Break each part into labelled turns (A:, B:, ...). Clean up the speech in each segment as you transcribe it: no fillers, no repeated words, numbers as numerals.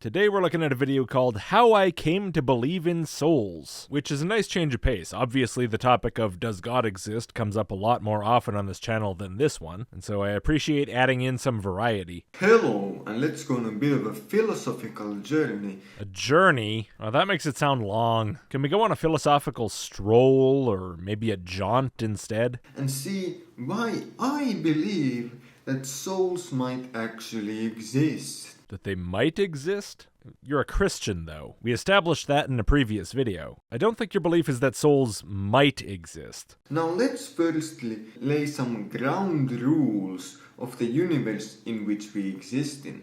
A: Today we're looking at a video called How I Came to Believe in Souls, which is a nice change of pace. Obviously the topic of does God exist comes up a lot more often on this channel than this one, and so I appreciate adding in some variety.
B: Hello, and let's go on a bit of a philosophical journey.
A: A journey? Oh, that makes it sound long. Can we go on a philosophical stroll, or maybe a jaunt instead?
B: And see why I believe that souls might actually exist.
A: That they might exist? You're a Christian, though. We established that in a previous video. I don't think your belief is that souls might exist.
B: Now let's firstly lay some ground rules of the universe in which we exist in.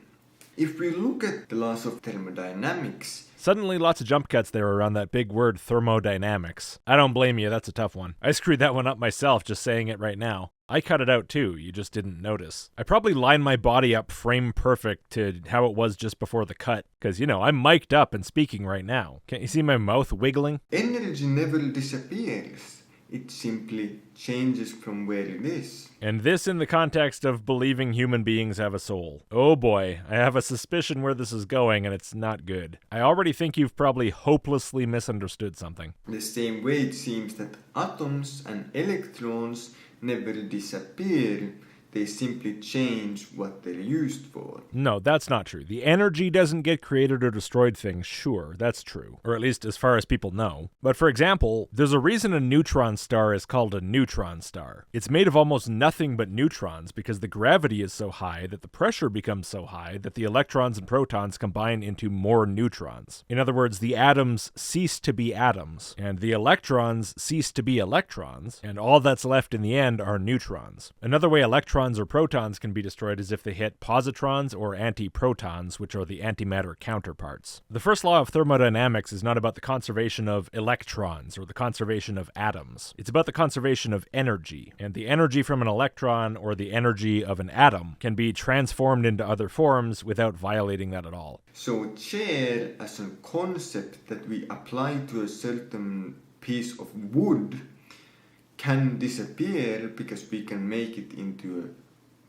B: If we look at the laws of thermodynamics,
A: Suddenly lots of jump cuts there around that big word thermodynamics. I don't blame you, that's a tough one. I screwed that one up myself just saying it right now. I cut it out too, you just didn't notice. I probably lined my body up frame perfect to how it was just before the cut, because, I'm mic'd up and speaking right now. Can't you see my mouth wiggling?
B: energy never disappears. It simply changes from where it is.
A: And this in the context of believing human beings have a soul. Oh boy, I have a suspicion where this is going and it's not good. I already think you've probably hopelessly misunderstood something.
B: The same way it seems that atoms and electrons never disappear, they simply change what they're used for.
A: No, that's not true. The energy doesn't get created or destroyed things, sure, that's true. Or at least as far as people know. But for example, there's a reason a neutron star is called a neutron star. It's made of almost nothing but neutrons because the gravity is so high that the pressure becomes so high that the electrons and protons combine into more neutrons. In other words, the atoms cease to be atoms, and the electrons cease to be electrons, and all that's left in the end are neutrons. Another way electrons or protons can be destroyed is if they hit positrons or antiprotons, which are the antimatter counterparts. The first law of thermodynamics is not about the conservation of electrons or the conservation of atoms. It's about the conservation of energy, and the energy from an electron or the energy of an atom can be transformed into other forms without violating that at all.
B: So chair as a concept that we apply to a certain piece of wood can disappear because we can make it into a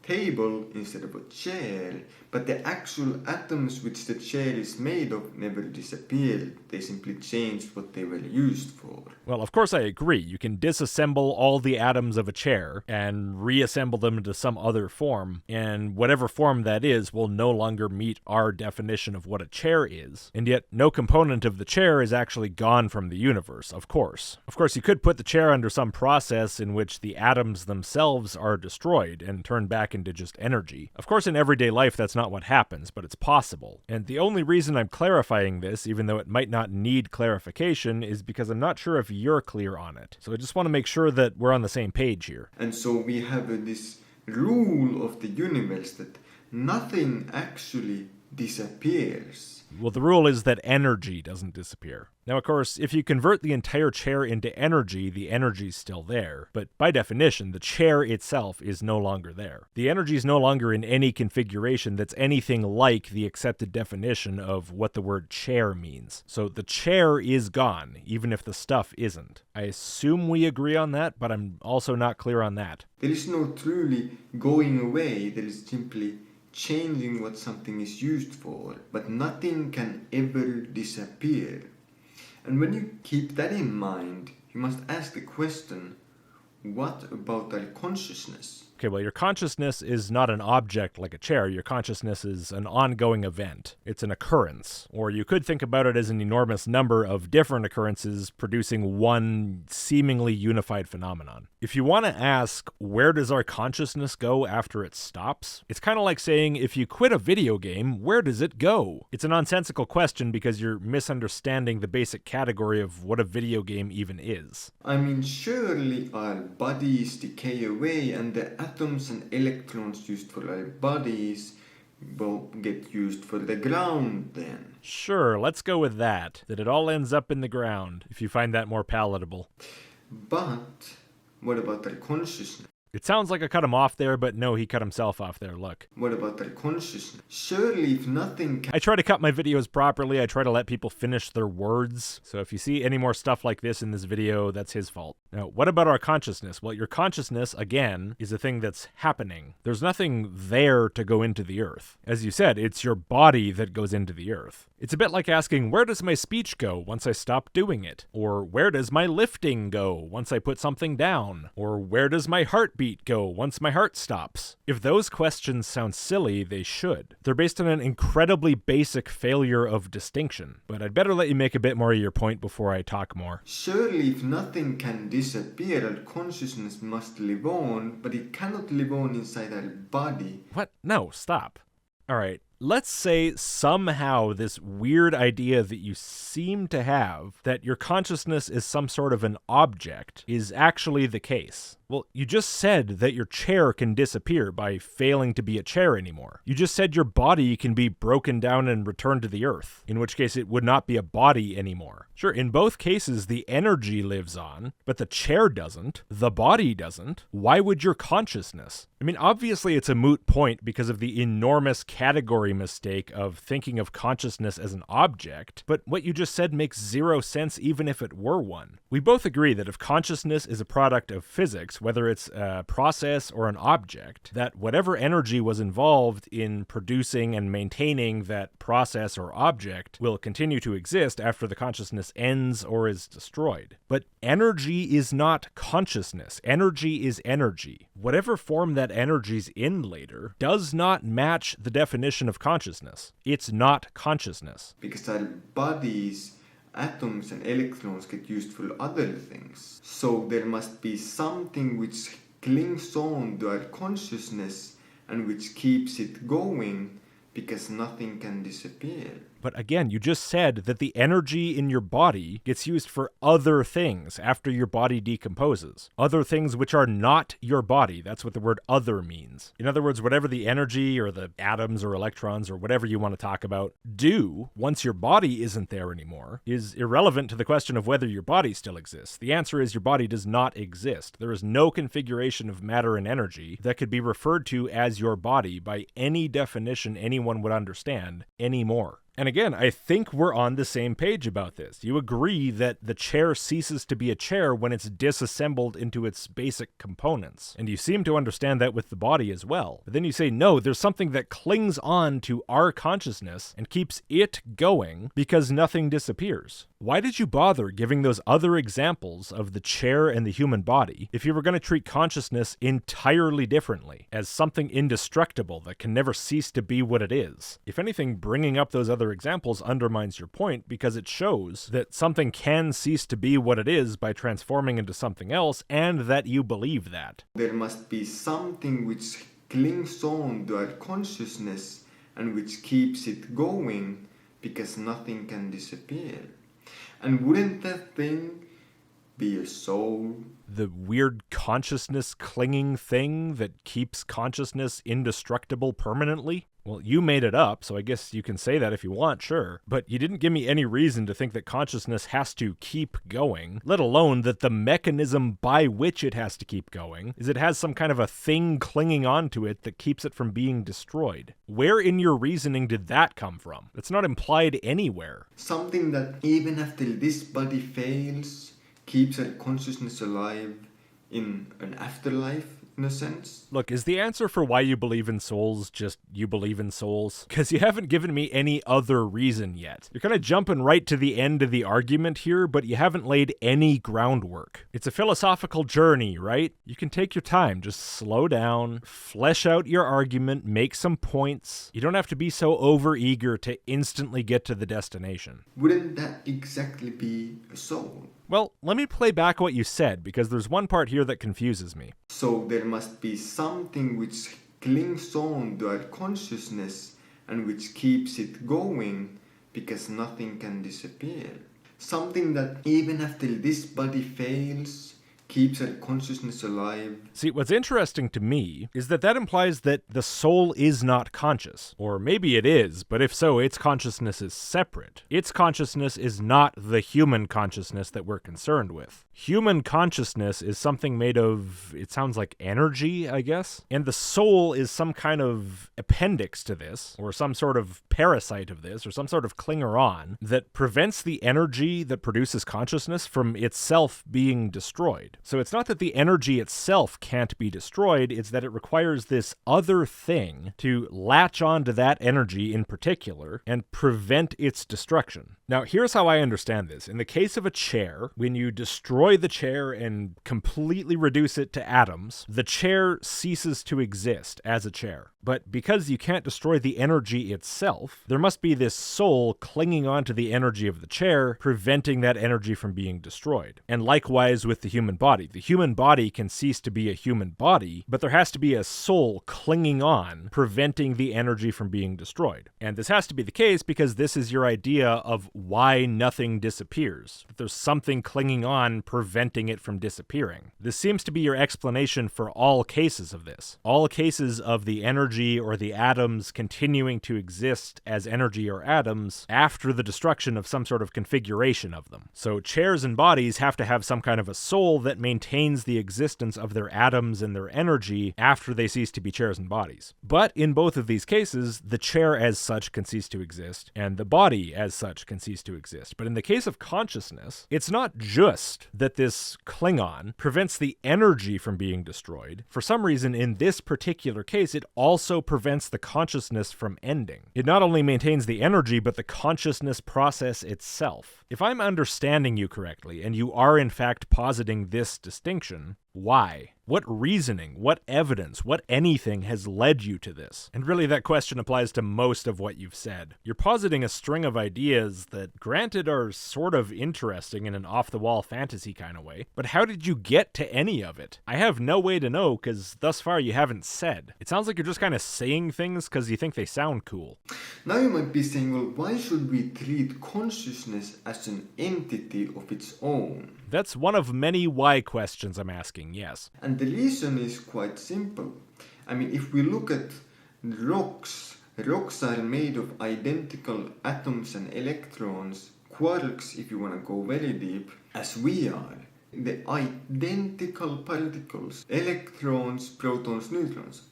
B: table instead of a chair, but the actual atoms which the chair is made of never disappeared. They simply changed what they were used for. Well,
A: of course I agree. You can disassemble all the atoms of a chair and reassemble them into some other form, and whatever form that is will no longer meet our definition of what a chair is. And yet, no component of the chair is actually gone from the universe, of course. Of course, you could put the chair under some process in which the atoms themselves are destroyed and turned back into just energy. Of course, in everyday life, that's not what happens, but it's possible. And the only reason I'm clarifying this, even though it might not need clarification, is because I'm not sure if you're clear on it. So I just want to make sure that we're on the same page here.
B: And so we have this rule of the universe that nothing actually disappears.
A: Well, the rule is that energy doesn't disappear. Now, of course, if you convert the entire chair into energy, the energy's still there. But by definition, the chair itself is no longer there. The energy is no longer in any configuration that's anything like the accepted definition of what the word chair means. So the chair is gone, even if the stuff isn't. I assume we agree on that, but I'm also not clear on that.
B: There is no truly going away, there is simply changing what something is used for, but nothing can ever disappear. And when you keep that in mind, you must ask the question, what about our consciousness?
A: Okay, well, your consciousness is not an object like a chair. Your consciousness is an ongoing event. It's an occurrence. Or you could think about it as an enormous number of different occurrences producing one seemingly unified phenomenon. If you want to ask, where does our consciousness go after it stops? It's kind of like saying, if you quit a video game, where does it go? It's a nonsensical question because you're misunderstanding the basic category of what a video game even is.
B: I mean, surely our bodies decay away and the atoms and electrons used for our bodies will get used for the ground then.
A: Sure, let's go with that it all ends up in the ground, if you find that more palatable.
B: But what about our consciousness?
A: It sounds like I cut him off there, but no, he cut himself off there, look.
B: What about their consciousness? Surely if nothing can...
A: I try to cut my videos properly, I try to let people finish their words, so if you see any more stuff like this in this video, that's his fault. Now, what about our consciousness? Well, your consciousness, again, is a thing that's happening. There's nothing there to go into the earth. As you said, it's your body that goes into the earth. It's a bit like asking, where does my speech go once I stop doing it? Or where does my lifting go once I put something down? Or where does my heartbeat go once my heart stops? If those questions sound silly, they should. They're based on an incredibly basic failure of distinction. But I'd better let you make a bit more of your point before I talk more.
B: Surely if nothing can disappear, our consciousness must live on, but it cannot live on inside our body.
A: What? No, stop. Alright, let's say somehow this weird idea that you seem to have, that your consciousness is some sort of an object, is actually the case. Well, you just said that your chair can disappear by failing to be a chair anymore. You just said your body can be broken down and returned to the earth, in which case it would not be a body anymore. Sure, in both cases the energy lives on, but the chair doesn't, the body doesn't. Why would your consciousness? I mean, obviously it's a moot point because of the enormous category mistake of thinking of consciousness as an object, but what you just said makes zero sense even if it were one. We both agree that if consciousness is a product of physics, whether it's a process or an object, that whatever energy was involved in producing and maintaining that process or object will continue to exist after the consciousness ends or is destroyed. But energy is not consciousness. Energy is energy. Whatever form that energy's in later does not match the definition of consciousness. It's not consciousness.
B: Because our bodies, atoms and electrons get used for other things. So there must be something which clings on to our consciousness and which keeps it going, because nothing can disappear.
A: But again, you just said that the energy in your body gets used for other things after your body decomposes. Other things which are not your body. That's what the word other means. In other words, whatever the energy or the atoms or electrons or whatever you want to talk about do once your body isn't there anymore is irrelevant to the question of whether your body still exists. The answer is your body does not exist. There is no configuration of matter and energy that could be referred to as your body by any definition anyone would understand anymore. And again, I think we're on the same page about this. You agree that the chair ceases to be a chair when it's disassembled into its basic components. And you seem to understand that with the body as well. But then you say, no, there's something that clings on to our consciousness and keeps it going because nothing disappears. Why did you bother giving those other examples of the chair and the human body if you were going to treat consciousness entirely differently, as something indestructible that can never cease to be what it is? If anything, bringing up those other examples undermines your point because it shows that something can cease to be what it is by transforming into something else, and that you believe that.
B: There must be something which clings on to our consciousness and which keeps it going, because nothing can disappear. And wouldn't that thing be a soul?
A: The weird consciousness clinging thing that keeps consciousness indestructible permanently? Well, you made it up, so I guess you can say that if you want, sure. But you didn't give me any reason to think that consciousness has to keep going, let alone that the mechanism by which it has to keep going is it has some kind of a thing clinging onto it that keeps it from being destroyed. Where in your reasoning did that come from? It's not implied anywhere.
B: Something that even after this body fails, keeps our consciousness alive in an afterlife, in a sense.
A: Look, is the answer for why you believe in souls just you believe in souls? Because you haven't given me any other reason yet. You're kind of jumping right to the end of the argument here, but you haven't laid any groundwork. It's a philosophical journey, right? You can take your time, just slow down, flesh out your argument, make some points. You don't have to be so overeager to instantly get to the destination.
B: Wouldn't that exactly be a soul?
A: Well, let me play back what you said, because there's one part here that confuses me.
B: So there must be something which clings on to our consciousness and which keeps it going, because nothing can disappear. Something that even after this body fails, keeps our consciousness alive.
A: See, what's interesting to me is that implies that the soul is not conscious. Or maybe it is, but if so, its consciousness is separate. Its consciousness is not the human consciousness that we're concerned with. Human consciousness is something made of, it sounds like energy, I guess? And the soul is some kind of appendix to this, or some sort of parasite of this, or some sort of clinger-on that prevents the energy that produces consciousness from itself being destroyed. So it's not that the energy itself can't be destroyed, it's that it requires this other thing to latch onto that energy in particular and prevent its destruction. Now, here's how I understand this. In the case of a chair, when you destroy the chair and completely reduce it to atoms, the chair ceases to exist as a chair. But because you can't destroy the energy itself, there must be this soul clinging onto the energy of the chair, preventing that energy from being destroyed. And likewise with the human body. The human body can cease to be a human body, but there has to be a soul clinging on, preventing the energy from being destroyed. And this has to be the case because this is your idea of why nothing disappears. That there's something clinging on, preventing it from disappearing. This seems to be your explanation for all cases of this. All cases of the energy or the atoms continuing to exist as energy or atoms after the destruction of some sort of configuration of them. So chairs and bodies have to have some kind of a soul that maintains the existence of their atoms and their energy after they cease to be chairs and bodies. But in both of these cases, the chair as such can cease to exist, and the body as such can cease to exist. But in the case of consciousness, it's not just that this Klingon prevents the energy from being destroyed. For some reason, in this particular case, it also prevents the consciousness from ending. It not only maintains the energy, but the consciousness process itself. If I'm understanding you correctly, and you are in fact positing this distinction, why? What reasoning, what evidence, what anything has led you to this? And really that question applies to most of what you've said. You're positing a string of ideas that, granted, are sort of interesting in an off-the-wall fantasy kind of way, but how did you get to any of it? I have no way to know because thus far you haven't said. It sounds like you're just kind of saying things because you think they sound cool.
B: Now you might be saying, well, why should we treat consciousness as an entity of its own?
A: That's one of many why questions I'm asking, yes.
B: And the reason is quite simple. I mean, if we look at rocks are made of identical atoms and electrons, quarks, if you want to go very deep, as we are. The identical particles, electrons, protons, neutrons,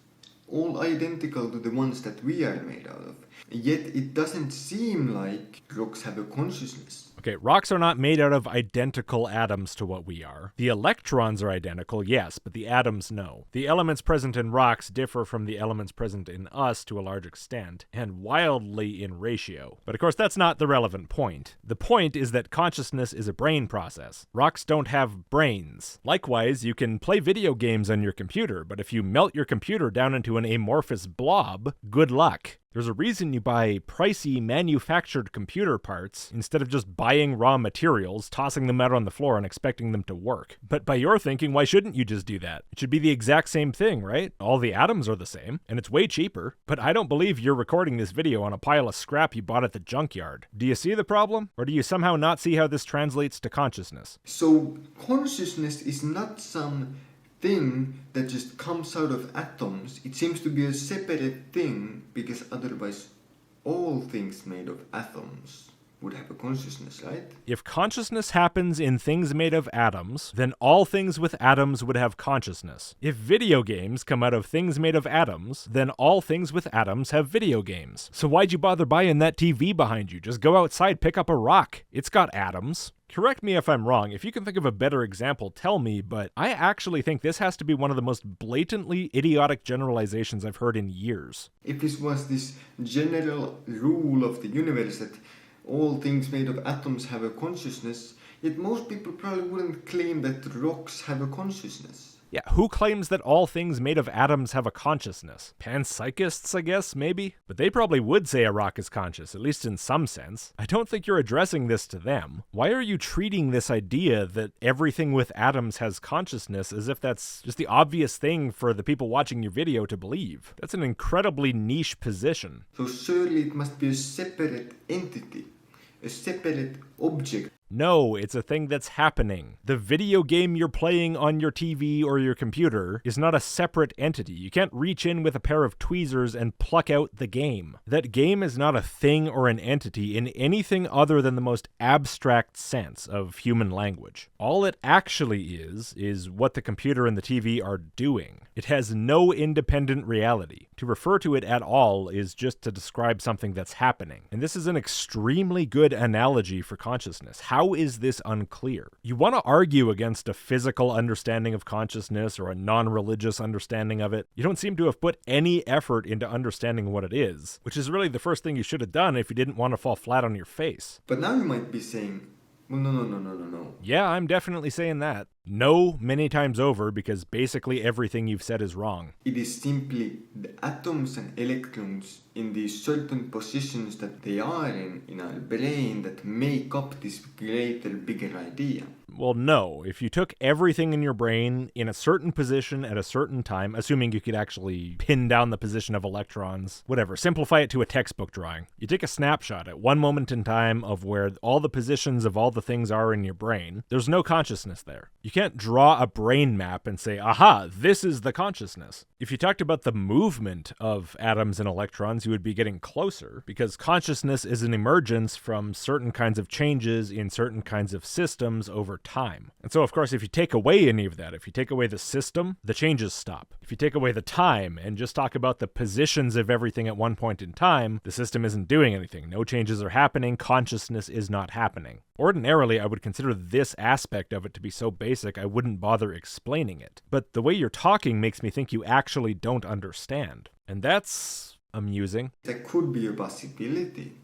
B: all identical to the ones that we are made out of. Yet it doesn't seem like rocks have a consciousness.
A: Okay, rocks are not made out of identical atoms to what we are. The electrons are identical, yes, but the atoms, no. The elements present in rocks differ from the elements present in us to a large extent, and wildly in ratio. But of course, that's not the relevant point. The point is that consciousness is a brain process. Rocks don't have brains. Likewise, you can play video games on your computer, but if you melt your computer down into an amorphous blob, good luck. There's a reason you buy pricey manufactured computer parts instead of just buying raw materials, tossing them out on the floor and expecting them to work. But by your thinking, why shouldn't you just do that? It should be the exact same thing, right? All the atoms are the same, and it's way cheaper. But I don't believe you're recording this video on a pile of scrap you bought at the junkyard. Do you see the problem? Or do you somehow not see how this translates to consciousness?
B: So consciousness is not some thing that just comes out of atoms. It seems to be a separate thing because otherwise all things made of atoms would have a consciousness, right?
A: If consciousness happens in things made of atoms, then all things with atoms would have consciousness. If video games come out of things made of atoms, then all things with atoms have video games. So why'd you bother buying that TV behind you? Just go outside, pick up a rock. It's got atoms. Correct me if I'm wrong. If you can think of a better example, tell me, but I actually think this has to be one of the most blatantly idiotic generalizations I've heard in years.
B: If this was this general rule of the universe that all things made of atoms have a consciousness, yet most people probably wouldn't claim that rocks have a consciousness.
A: Yeah, who claims that all things made of atoms have a consciousness? Panpsychists, I guess, maybe? But they probably would say a rock is conscious, at least in some sense. I don't think you're addressing this to them. Why are you treating this idea that everything with atoms has consciousness as if that's just the obvious thing for the people watching your video to believe? That's an incredibly niche position.
B: So surely it must be a separate entity, a separate object.
A: No, it's a thing that's happening. The video game you're playing on your TV or your computer is not a separate entity. You can't reach in with a pair of tweezers and pluck out the game. That game is not a thing or an entity in anything other than the most abstract sense of human language. All it actually is what the computer and the TV are doing. It has no independent reality. To refer to it at all is just to describe something that's happening. And this is an extremely good analogy for consciousness. How is this unclear? You want to argue against a physical understanding of consciousness or a non-religious understanding of it. You don't seem to have put any effort into understanding what it is, which is really the first thing you should have done if you didn't want to fall flat on your face.
B: But now you might be saying, well, no.
A: Yeah, I'm definitely saying that. No, many times over, because basically everything you've said is wrong.
B: It is simply the atoms and electrons in these certain positions that they are in our brain that make up this greater, bigger idea.
A: Well, no. If you took everything in your brain in a certain position at a certain time, assuming you could actually pin down the position of electrons, whatever, simplify it to a textbook drawing. You take a snapshot at one moment in time of where all the positions of all the things are in your brain. There's no consciousness there. You can't draw a brain map and say, aha, this is the consciousness. If you talked about the movement of atoms and electrons, you would be getting closer, because consciousness is an emergence from certain kinds of changes in certain kinds of systems over time. And so, of course, if you take away any of that, if you take away the system, the changes stop. If you take away the time and just talk about the positions of everything at one point in time, the system isn't doing anything. No changes are happening. Consciousness is not happening. Ordinarily, I would consider this aspect of it to be so basic I wouldn't bother explaining it. But the way you're talking makes me think you actually don't understand. And that's amusing.
B: There could be a possibility.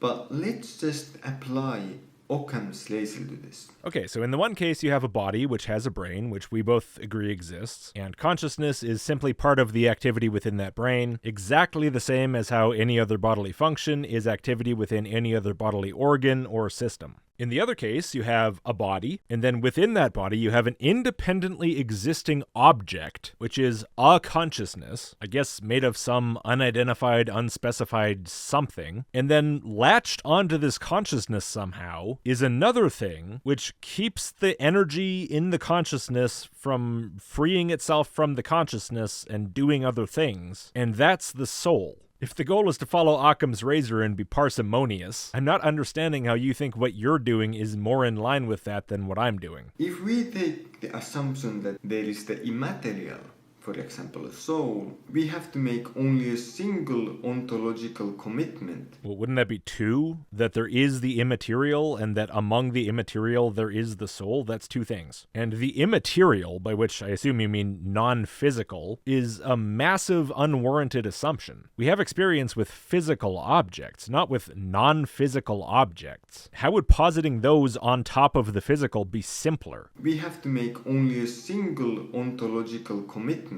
B: But let's just apply Occam's laser to this.
A: Okay, so in the one case you have a body which has a brain, which we both agree exists, and consciousness is simply part of the activity within that brain, exactly the same as how any other bodily function is activity within any other bodily organ or system. In the other case, you have a body, and then within that body you have an independently existing object, which is a consciousness, I guess made of some unidentified, unspecified something, and then latched onto this consciousness somehow is another thing which keeps the energy in the consciousness from freeing itself from the consciousness and doing other things, and that's the soul. If the goal is to follow Occam's razor and be parsimonious, I'm not understanding how you think what you're doing is more in line with that than what I'm doing.
B: If we take the assumption that there is the immaterial, for example a soul, we have to make only a single ontological commitment.
A: Well, wouldn't that be two? That there is the immaterial and that among the immaterial there is the soul? That's two things. And the immaterial, by which I assume you mean non-physical, is a massive unwarranted assumption. We have experience with physical objects, not with non-physical objects. How would positing those on top of the physical be simpler?
B: We have to make only a single ontological commitment,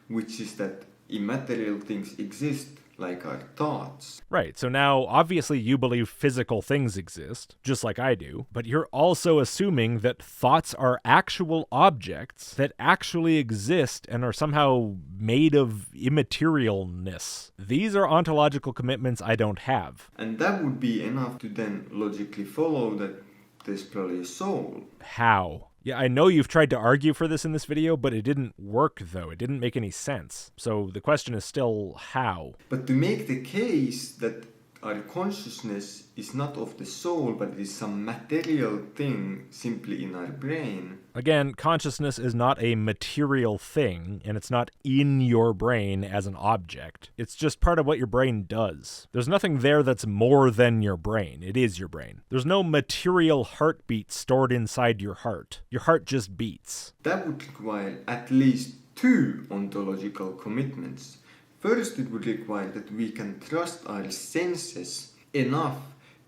B: which is that immaterial things exist, like our thoughts.
A: Right, so now obviously you believe physical things exist, just like I do, but you're also assuming that thoughts are actual objects that actually exist and are somehow made of immaterialness. These are ontological commitments I don't have.
B: And that would be enough to then logically follow that there's probably a soul.
A: How? Yeah, I know you've tried to argue for this in this video, but it didn't work though. It didn't make any sense. So the question is still how?
B: But to make the case that our consciousness is not of the soul, but it is some material thing simply in our brain.
A: Again, consciousness is not a material thing, and it's not in your brain as an object. It's just part of what your brain does. There's nothing there that's more than your brain. It is your brain. There's no material heartbeat stored inside your heart. Your heart just beats.
B: That would require at least two ontological commitments. First, it would require that we can trust our senses enough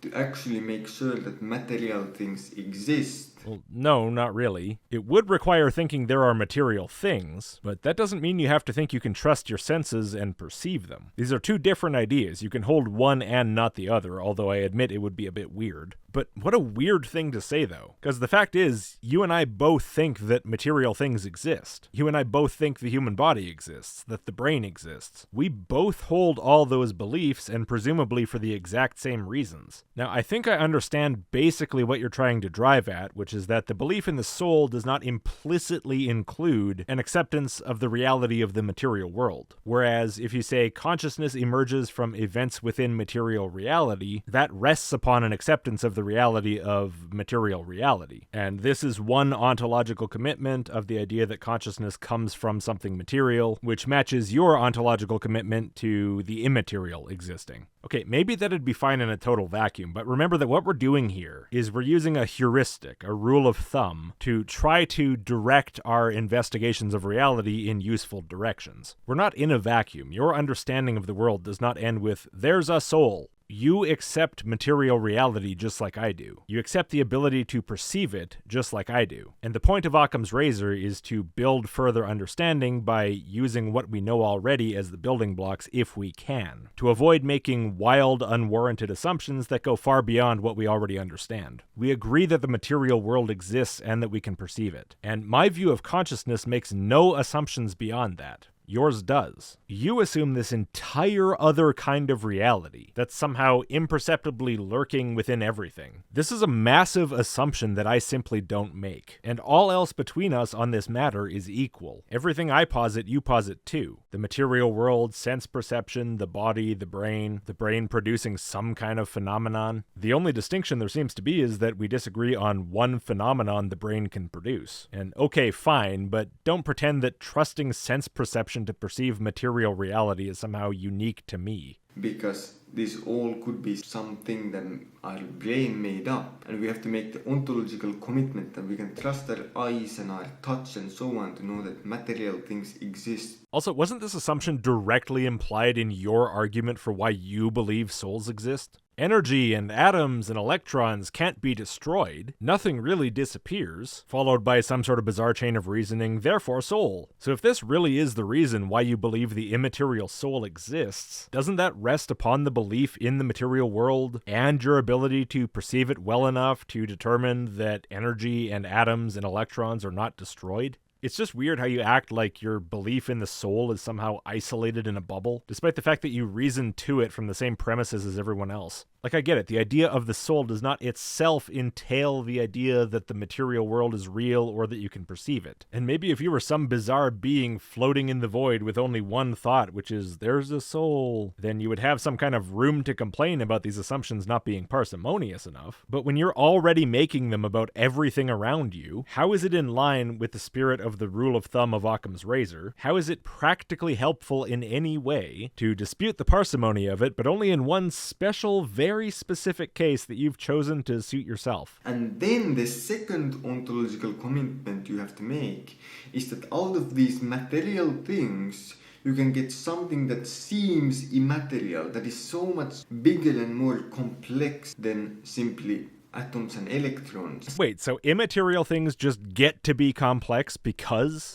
B: to actually make sure that material things exist.
A: Well, no, not really. It would require thinking there are material things, but that doesn't mean you have to think you can trust your senses and perceive them. These are two different ideas. You can hold one and not the other, although I admit it would be a bit weird. But what a weird thing to say, though. Because the fact is, you and I both think that material things exist. You and I both think the human body exists, that the brain exists. We both hold all those beliefs, and presumably for the exact same reasons. Now, I think I understand basically what you're trying to drive at, which is that the belief in the soul does not implicitly include an acceptance of the reality of the material world. Whereas, if you say consciousness emerges from events within material reality, that rests upon an acceptance of the reality of material reality. And this is one ontological commitment of the idea that consciousness comes from something material, which matches your ontological commitment to the immaterial existing. Okay, maybe that'd be fine in a total vacuum, but remember that what we're doing here is we're using a heuristic, a rule of thumb, to try to direct our investigations of reality in useful directions. We're not in a vacuum. Your understanding of the world does not end with, there's a soul. You accept material reality just like I do. You accept the ability to perceive it just like I do. And the point of Occam's razor is to build further understanding by using what we know already as the building blocks if we can, to avoid making wild, unwarranted assumptions that go far beyond what we already understand. We agree that the material world exists and that we can perceive it. And my view of consciousness makes no assumptions beyond that. Yours does. You assume this entire other kind of reality that's somehow imperceptibly lurking within everything. This is a massive assumption that I simply don't make, and all else between us on this matter is equal. Everything I posit, you posit too. The material world, sense perception, the body, the brain producing some kind of phenomenon. The only distinction there seems to be is that we disagree on one phenomenon the brain can produce. And okay, fine, but don't pretend that trusting sense perception to perceive material reality is somehow unique to me.
B: Because this all could be something that our brain made up, and we have to make the ontological commitment that we can trust our eyes and our touch and so on to know that material things exist.
A: Also, wasn't this assumption directly implied in your argument for why you believe souls exist? Energy and atoms and electrons can't be destroyed. Nothing really disappears, followed by some sort of bizarre chain of reasoning, therefore soul. So if this really is the reason why you believe the immaterial soul exists, doesn't that rest upon the belief in the material world and your ability to perceive it well enough to determine that energy and atoms and electrons are not destroyed? It's just weird how you act like your belief in the soul is somehow isolated in a bubble, despite the fact that you reason to it from the same premises as everyone else. Like, I get it, the idea of the soul does not itself entail the idea that the material world is real or that you can perceive it. And maybe if you were some bizarre being floating in the void with only one thought, which is, there's a soul, then you would have some kind of room to complain about these assumptions not being parsimonious enough. But when you're already making them about everything around you, how is it in line with the spirit of the rule of thumb of Occam's razor? How is it practically helpful in any way to dispute the parsimony of it, but only in one special, very specific case that you've chosen to suit yourself?
B: And then the second ontological commitment you have to make is that out of these material things, you can get something that seems immaterial, that is so much bigger and more complex than simply atoms and electrons.
A: Wait, so immaterial things just get to be complex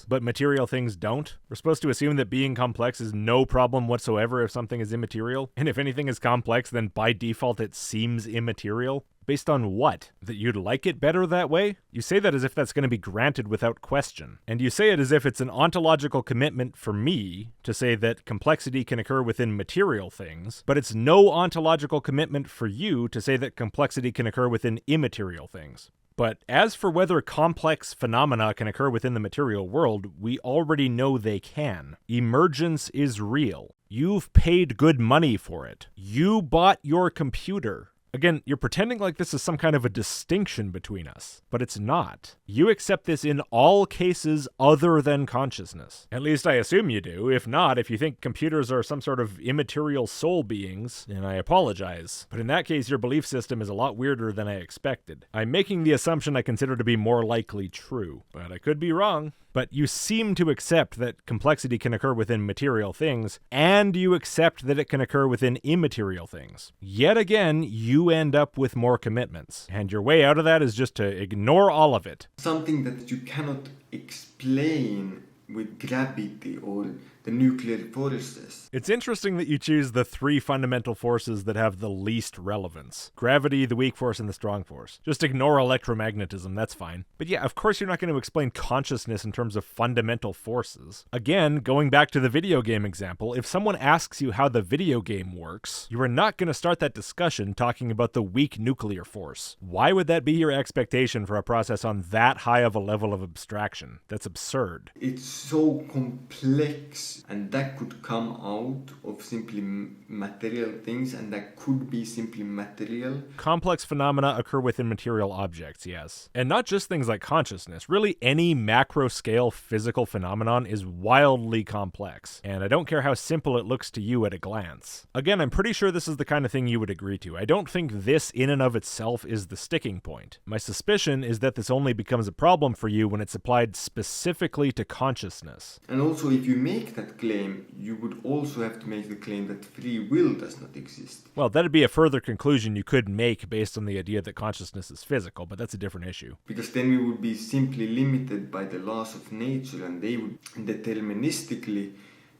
A: but material things don't? We're supposed to assume that being complex is no problem whatsoever if something is immaterial? And if anything is complex, then by default it seems immaterial? Based on what? That you'd like it better that way? You say that as if that's going to be granted without question. And you say it as if it's an ontological commitment for me to say that complexity can occur within material things, but it's no ontological commitment for you to say that complexity can occur within immaterial things. But as for whether complex phenomena can occur within the material world, we already know they can. Emergence is real. You've paid good money for it. You bought your computer. Again, you're pretending like this is some kind of a distinction between us, but it's not. You accept this in all cases other than consciousness. At least I assume you do. If not, if you think computers are some sort of immaterial soul beings, then I apologize. But in that case, your belief system is a lot weirder than I expected. I'm making the assumption I consider to be more likely true, but I could be wrong. But you seem to accept that complexity can occur within material things, and you accept that it can occur within immaterial things. Yet again, you do end up with more commitments. And your way out of that is just to ignore all of it.
B: Something that you cannot explain with gravity or the nuclear forces.
A: It's interesting that you choose the three fundamental forces that have the least relevance. Gravity, the weak force, and the strong force. Just ignore electromagnetism, that's fine. But yeah, of course you're not going to explain consciousness in terms of fundamental forces. Again, going back to the video game example, if someone asks you how the video game works, you are not going to start that discussion talking about the weak nuclear force. Why would that be your expectation for a process on that high of a level of abstraction? That's absurd.
B: It's so complex, and that could come out of simply material things, and that could be simply material.
A: Complex phenomena occur within material objects, yes. And not just things like consciousness. Really, any macro-scale physical phenomenon is wildly complex, and I don't care how simple it looks to you at a glance. Again, I'm pretty sure this is the kind of thing you would agree to. I don't think this in and of itself is the sticking point. My suspicion is that this only becomes a problem for you when it's applied specifically to consciousness.
B: And also, if you make that claim, you would also have to make the claim that free will does not exist.
A: Well, that'd be a further conclusion you could make based on the idea that consciousness is physical, but that's a different issue.
B: Because then we would be simply limited by the laws of nature, and they would deterministically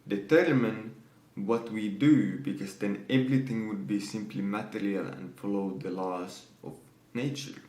B: determine what we do, because then everything would be simply material and follow the laws of nature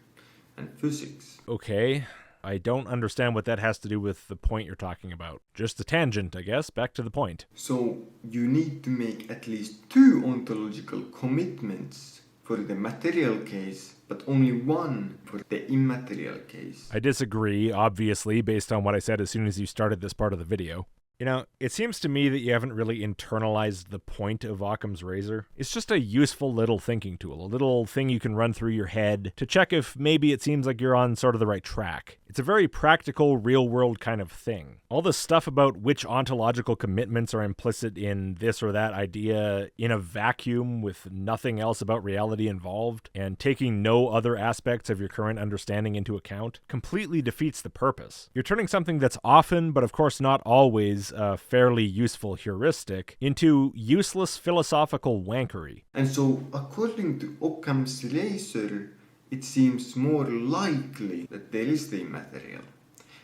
B: and physics.
A: Okay. I don't understand what that has to do with the point you're talking about. Just a tangent, I guess. Back to the point.
B: So you need to make at least two ontological commitments for the material case, but only one for the immaterial case.
A: I disagree, obviously, based on what I said as soon as you started this part of the video. You know, it seems to me that you haven't really internalized the point of Occam's razor. It's just a useful little thinking tool, a little thing you can run through your head to check if maybe it seems like you're on sort of the right track. It's a very practical, real-world kind of thing. All this stuff about which ontological commitments are implicit in this or that idea in a vacuum with nothing else about reality involved, and taking no other aspects of your current understanding into account, completely defeats the purpose. You're turning something that's often, but of course not always, a fairly useful heuristic into useless philosophical wankery.
B: And so, according to Occam's razor, it seems more likely that there is the immaterial,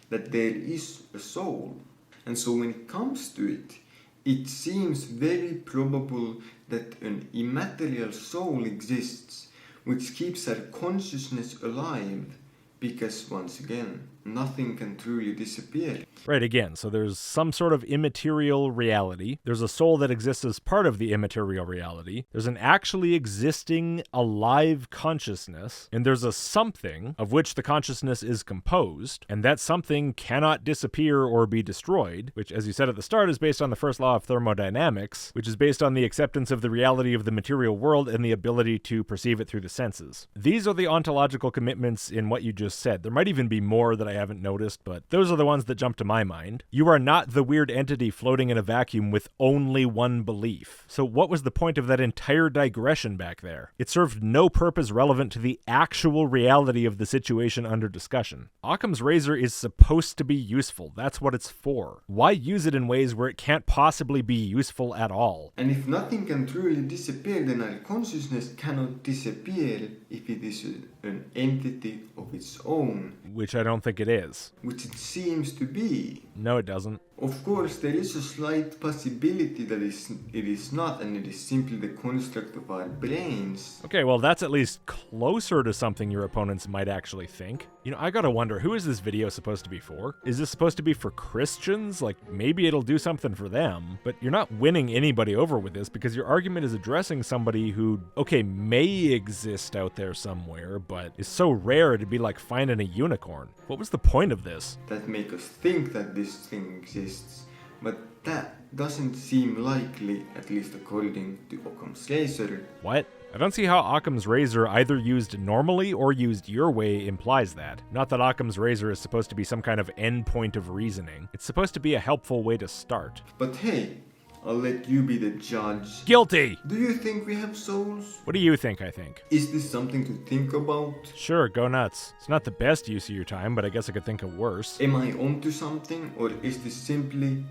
B: that there is a soul. And so when it comes to it, it seems very probable that an immaterial soul exists, which keeps our consciousness alive, because once again, nothing can truly disappear.
A: Right, again, so there's some sort of immaterial reality. There's a soul that exists as part of the immaterial reality. There's an actually existing, alive consciousness. And there's a something of which the consciousness is composed. And that something cannot disappear or be destroyed, which, as you said at the start, is based on the first law of thermodynamics, which is based on the acceptance of the reality of the material world and the ability to perceive it through the senses. These are the ontological commitments in what you just said. There might even be more that I haven't noticed, but those are the ones that jump to my mind. You are not the weird entity floating in a vacuum with only one belief. So what was the point of that entire digression back there? It served no purpose relevant to the actual reality of the situation under discussion. Occam's razor is supposed to be useful. That's what it's for. Why use it in ways where it can't possibly be useful at all?
B: And if nothing can truly disappear, then our consciousness cannot disappear if it is an entity of its own.
A: Which I don't think it is.
B: Which it seems to be.
A: No, it doesn't.
B: Of course, there is a slight possibility that it is not, and it is simply the construct of our brains.
A: Okay, well, that's at least closer to something your opponents might actually think. You know, I gotta wonder, who is this video supposed to be for? Is this supposed to be for Christians? Like, maybe it'll do something for them, but you're not winning anybody over with this because your argument is addressing somebody who, okay, may exist out there somewhere, but is so rare it'd be like finding a unicorn. What was the point of this?
B: That make us think that this thing exists, but that doesn't seem likely, at least according to Occam's razor.
A: What? I don't see how Occam's razor either used normally or used your way implies that. Not that Occam's razor is supposed to be some kind of endpoint of reasoning. It's supposed to be a helpful way to start.
B: But hey, I'll let you be the judge.
A: Guilty!
B: Do you think we have souls?
A: What do you think I think?
B: Is this something to think about?
A: Sure, go nuts. It's not the best use of your time, but I guess I could think of worse.
B: Am I onto something, or is this simply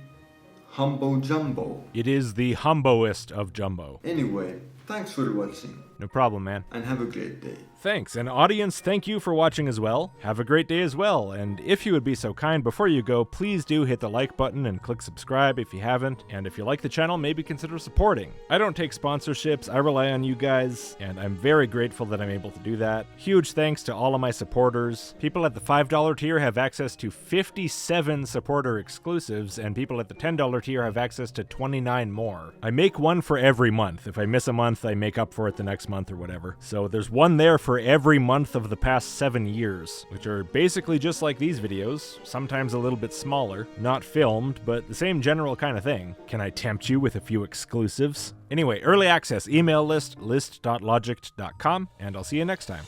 B: humbo jumbo?
A: It is the humboest of jumbo.
B: Anyway, thanks for watching.
A: No problem, man.
B: And have a great day.
A: Thanks, and audience, thank you for watching as well. Have a great day as well, and if you would be so kind, before you go, please do hit the like button and click subscribe if you haven't, and if you like the channel, maybe consider supporting. I don't take sponsorships, I rely on you guys, and I'm very grateful that I'm able to do that. Huge thanks to all of my supporters. People at the $5 tier have access to 57 supporter exclusives, and people at the $10 tier have access to 29 more. I make one for every month. If I miss a month, I make up for it the next month or whatever. So there's one there for every month of the past 7 years, which are basically just like these videos, sometimes a little bit smaller, not filmed, but the same general kind of thing. Can I tempt you with a few exclusives? Anyway, early access email list, list.logicked.com, and I'll see you next time.